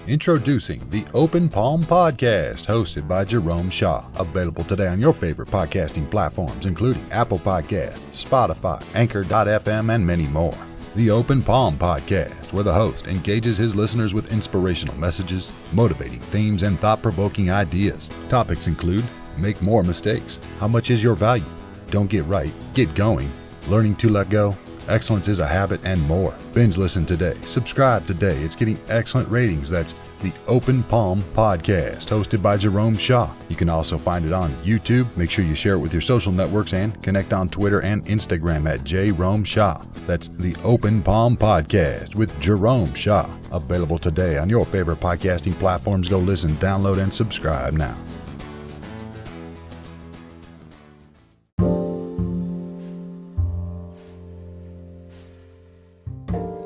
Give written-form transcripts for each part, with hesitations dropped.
Introducing the Open Palm Podcast, hosted by Jerome Shaw. Available today on your favorite podcasting platforms, including Apple Podcasts, Spotify, Anchor.fm, and many more. The Open Palm Podcast, where the host engages his listeners with inspirational messages, motivating themes, and thought-provoking ideas. Topics include: make more mistakes, how much is your value, don't get right, get going, learning to let go, excellence is a habit, and more. Binge listen today. Subscribe today. It's getting excellent ratings. That's the Open Palm Podcast, hosted by Jerome Shaw. You can also find it on YouTube. Make sure you share it with your social networks and connect on Twitter and Instagram at Jerome Shaw. That's the Open Palm Podcast with Jerome Shaw. Available today on your favorite podcasting platforms. Go listen, download, and subscribe now.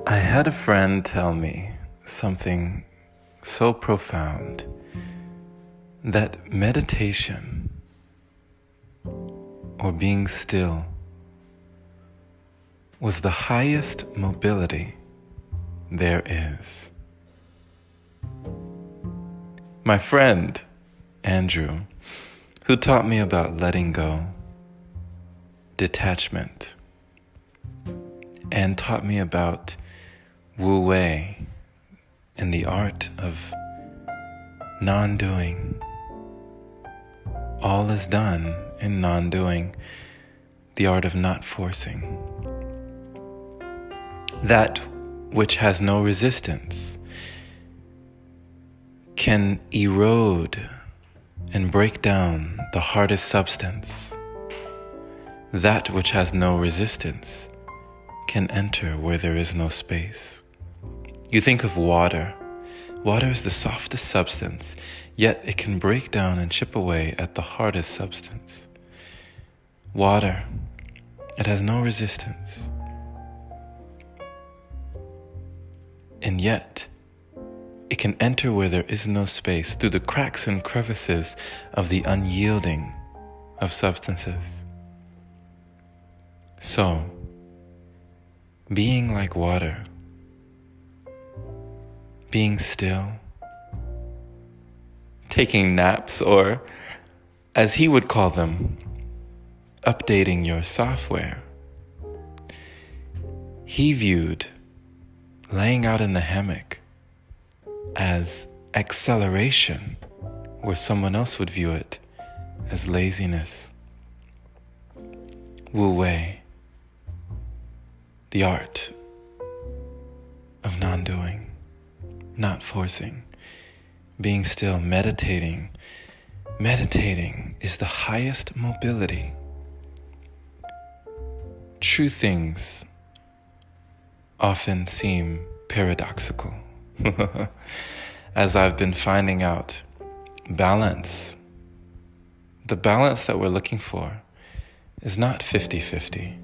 I had a friend tell me something so profound, that meditation or being still was the highest mobility there is. My friend, Andrew, who taught me about letting go, detachment, and taught me about Wu Wei and the art of non-doing. All is done in non-doing, the art of not forcing. That which has no resistance can erode and break down the hardest substance. That which has no resistance can enter where there is no space. You think of water. Water is the softest substance, yet it can break down and chip away at the hardest substance. Water, it has no resistance. And yet, it can enter where there is no space through the cracks and crevices of the unyielding of substances. So, being like water, being still, taking naps, or as he would call them, updating your software. He viewed laying out in the hammock as acceleration, where someone else would view it as laziness. Wu Wei, the art of non-doing, not forcing, being still, meditating. Meditating is the highest mobility. True things often seem paradoxical. As I've been finding out, balance, the balance that we're looking for is not 50-50.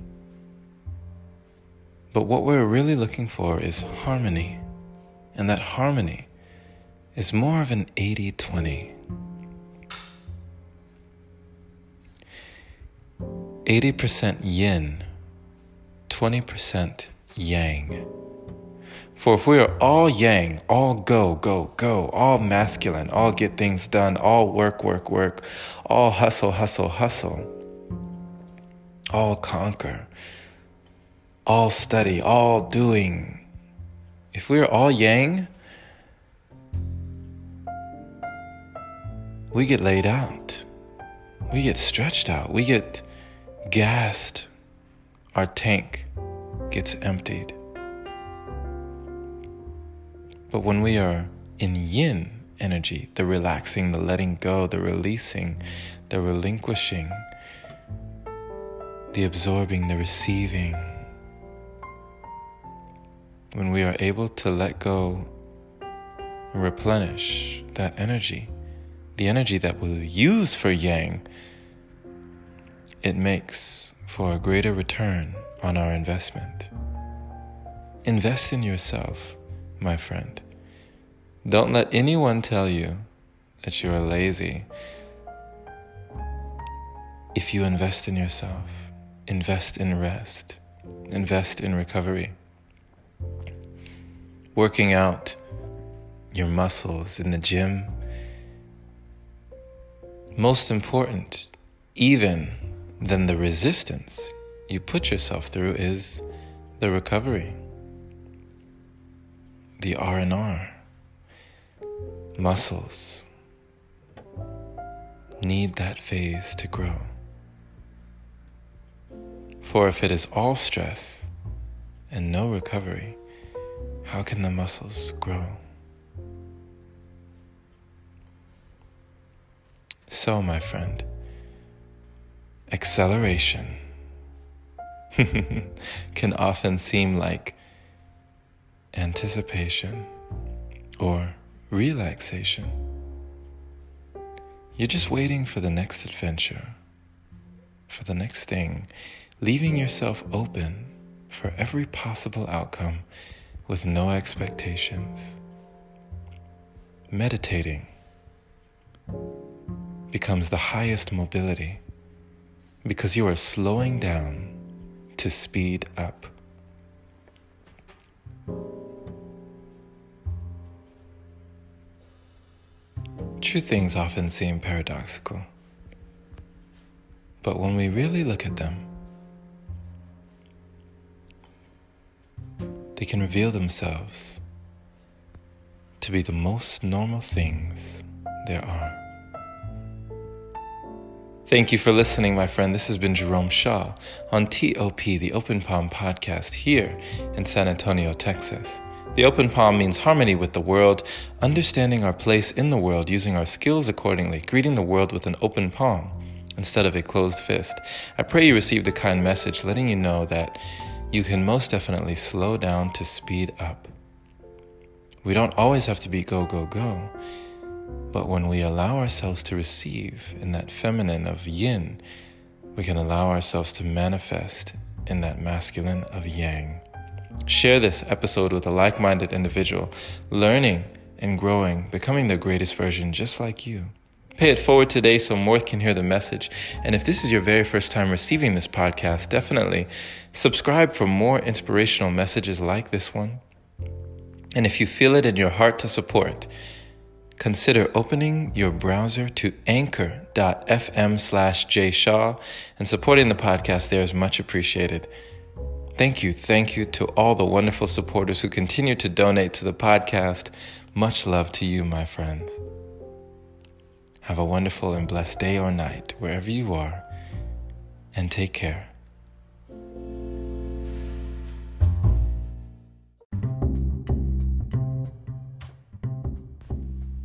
But what we're really looking for is harmony. And that harmony is more of an 80-20. 80% yin, 20% yang. For if we are all yang, all go, go, go, all masculine, all get things done, all work, work, work, all hustle, hustle, hustle, all conquer, all study, all doing. If we're all yang, we get laid out. We get stretched out. We get gassed. Our tank gets emptied. But when we are in yin energy, the relaxing, the letting go, the releasing, the relinquishing, the absorbing, the receiving, when we are able to let go and replenish that energy, the energy that we'll use for yang, it makes for a greater return on our investment. Invest in yourself, my friend. Don't let anyone tell you that you are lazy. If you invest in yourself, invest in rest, invest in recovery. Working out your muscles in the gym. Most important, even than the resistance you put yourself through, is the recovery, the R&R. Muscles need that phase to grow. For if it is all stress and no recovery, how can the muscles grow? So, my friend, acceleration can often seem like anticipation or relaxation. You're just waiting for the next adventure, for the next thing, leaving yourself open for every possible outcome with no expectations. Meditating becomes the highest mobility because you are slowing down to speed up. True things often seem paradoxical, but when we really look at them, they can reveal themselves to be the most normal things there are. Thank you for listening, my friend. This has been Jerome Shaw on TOP, the Open Palm Podcast, here in San Antonio, Texas. The open palm means harmony with the world, understanding our place in the world, using our skills accordingly, greeting the world with an open palm instead of a closed fist. I pray you received a kind message letting you know that you can most definitely slow down to speed up. We don't always have to be go, go, go. But when we allow ourselves to receive in that feminine of yin, we can allow ourselves to manifest in that masculine of yang. Share this episode with a like-minded individual, learning and growing, becoming their greatest version just like you. Pay it forward today so more can hear the message. And if this is your very first time receiving this podcast, definitely subscribe for more inspirational messages like this one. And if you feel it in your heart to support, consider opening your browser to anchor.fm/jshaw, and supporting the podcast there is much appreciated. Thank you to all the wonderful supporters who continue to donate to the podcast. Much love to you, my friends. Have a wonderful and blessed day or night, wherever you are, and take care.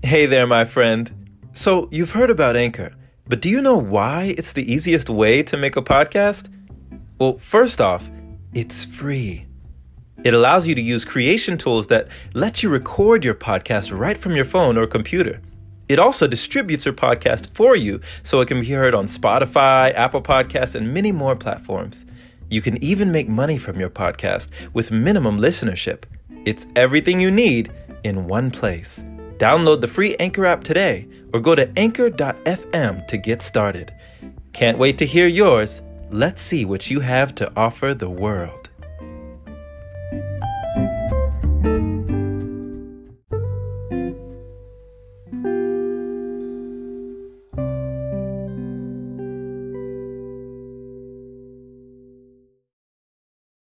Hey there, my friend. So, you've heard about Anchor, but do you know why it's the easiest way to make a podcast? Well, first off, it's free. It allows you to use creation tools that let you record your podcast right from your phone or computer. It also distributes your podcast for you so it can be heard on Spotify, Apple Podcasts, and many more platforms. You can even make money from your podcast with minimum listenership. It's everything you need in one place. Download the free Anchor app today or go to anchor.fm to get started. Can't wait to hear yours. Let's see what you have to offer the world.